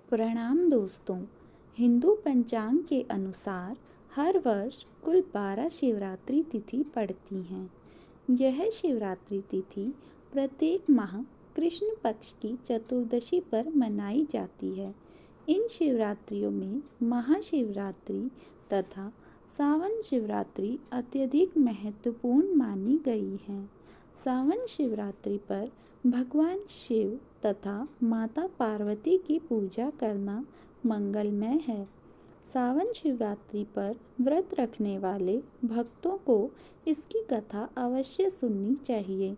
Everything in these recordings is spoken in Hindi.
प्रणाम दोस्तों। हिंदू पंचांग के अनुसार हर वर्ष कुल 12 शिवरात्रि तिथि पड़ती हैं। यह शिवरात्रि तिथि प्रत्येक माह कृष्ण पक्ष की चतुर्दशी पर मनाई जाती है। इन शिवरात्रियों में महाशिवरात्रि तथा सावन शिवरात्रि अत्यधिक महत्वपूर्ण मानी गई हैं। सावन शिवरात्रि पर भगवान शिव तथा माता पार्वती की पूजा करना मंगलमय है। सावन शिवरात्रि पर व्रत रखने वाले भक्तों को इसकी कथा अवश्य सुननी चाहिए।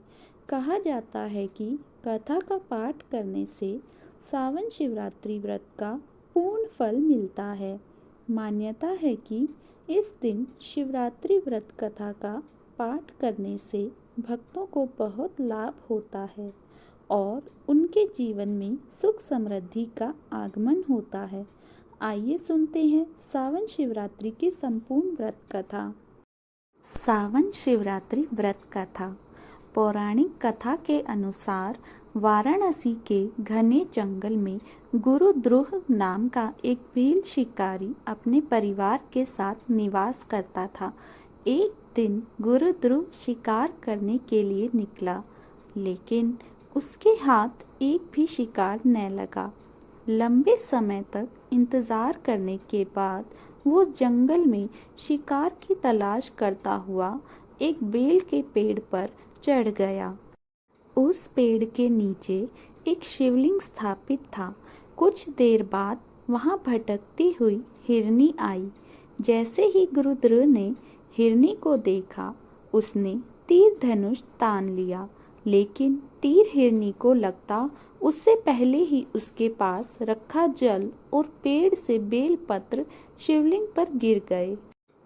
कहा जाता है कि कथा का पाठ करने से सावन शिवरात्रि व्रत का पूर्ण फल मिलता है। मान्यता है कि इस दिन शिवरात्रि व्रत कथा का पाठ करने से भक्तों को बहुत लाभ होता है और उनके जीवन में सुख समृद्धि का आगमन होता है। आइए सुनते हैं सावन शिवरात्रि की संपूर्ण व्रत कथा। सावन शिवरात्रि व्रत कथा। पौराणिक कथा के अनुसार वाराणसी के घने जंगल में गुरुद्रुह नाम का एक भील शिकारी अपने परिवार के साथ निवास करता था। एक दिन गुरुद्रुह शिकार करने के लिए निकला, लेकिन उसके हाथ एक भी शिकार न लगा। लंबे समय तक इंतजार करने के बाद वो जंगल में शिकार की तलाश करता हुआ एक बेल के पेड़ पर चढ़ गया। उस पेड़ के नीचे एक शिवलिंग स्थापित था। कुछ देर बाद वहां भटकती हुई हिरनी आई। जैसे ही गुरुद्रुह ने हिरनी को देखा, उसने तीर धनुष तान लिया, लेकिन तीर हिरनी को लगता उससे पहले ही उसके पास रखा जल और पेड़ से बेल पत्र शिवलिंग पर गिर गए।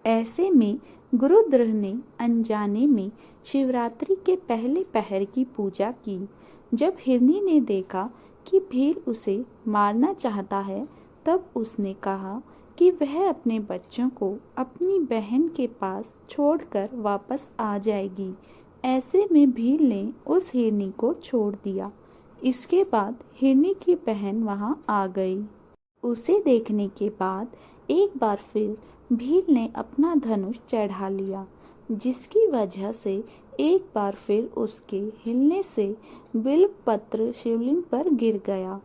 ऐसे में गुरुद्रुह ने अनजाने में शिवरात्रि के पहले पहर की पूजा की। जब हिरनी ने देखा कि भील उसे मारना चाहता है, तब उसने कहा कि वह अपने बच्चों को अपनी बहन के पास छोड़कर वापस आ जाएगी। ऐसे में भील ने उस हिरनी को छोड़ दिया। इसके बाद हिरनी की बहन वहां आ गई। उसे देखने के बाद एक बार फिर भील ने अपना धनुष चढ़ा लिया, जिसकी वजह से एक बार फिर उसके हिलने से बिल्व पत्र शिवलिंग पर गिर गया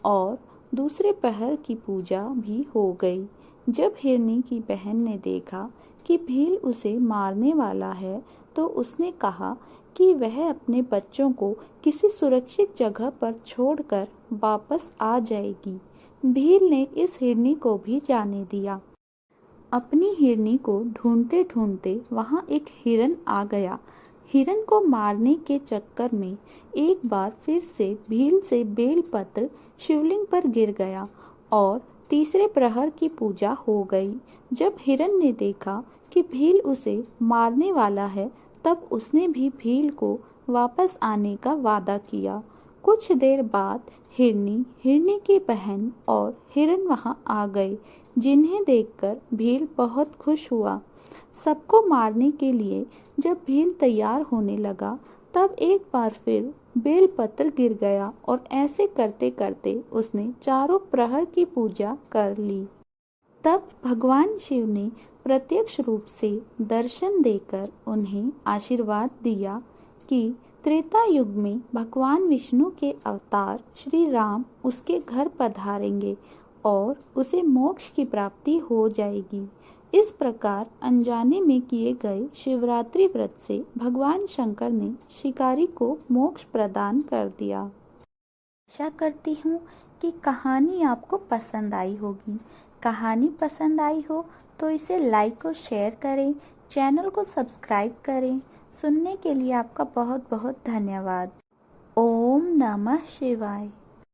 और दूसरे पहर की पूजा भी हो गई। जब हिरनी की बहन ने देखा कि भील उसे मारने वाला है, तो उसने कहा कि वह अपने बच्चों को किसी सुरक्षित जगह पर छोड़कर वापस आ जाएगी। भील ने इस हिरनी को भी जाने दिया। अपनी हिरनी को ढूंढते ढूंढते वहां एक हिरन आ गया। हिरन को मारने के चक्कर में एक बार फिर से भील से बेल पत्र शिवलिंग पर गिर गया और तीसरे प्रहर की पूजा हो गई। जब हिरन ने देखा कि भील उसे मारने वाला है, तब उसने भी भील को वापस आने का वादा किया। कुछ देर बाद हिरनी, हिरनी की बहन और हिरन वहां आ गए, जिन्हें देखकर भील बहुत खुश हुआ। सबको मारने के लिए जब भील तैयार होने लगा, तब एक बार फिर बेलपत्र गिर गया और ऐसे करते करते उसने चारों प्रहर की पूजा कर ली। तब भगवान शिव ने प्रत्यक्ष रूप से दर्शन देकर उन्हें आशीर्वाद दिया कि त्रेता युग में भगवान विष्णु के अवतार श्री राम उसके घर पधारेंगे और उसे मोक्ष की प्राप्ति हो जाएगी। इस प्रकार अनजाने में किए गए शिवरात्रि व्रत से भगवान शंकर ने शिकारी को मोक्ष प्रदान कर दिया। आशा करती हूँ कि कहानी आपको पसंद आई होगी। कहानी पसंद आई हो तो इसे लाइक और शेयर करें, चैनल को सब्सक्राइब करें। सुनने के लिए आपका बहुत बहुत धन्यवाद। ओम नमः शिवाय।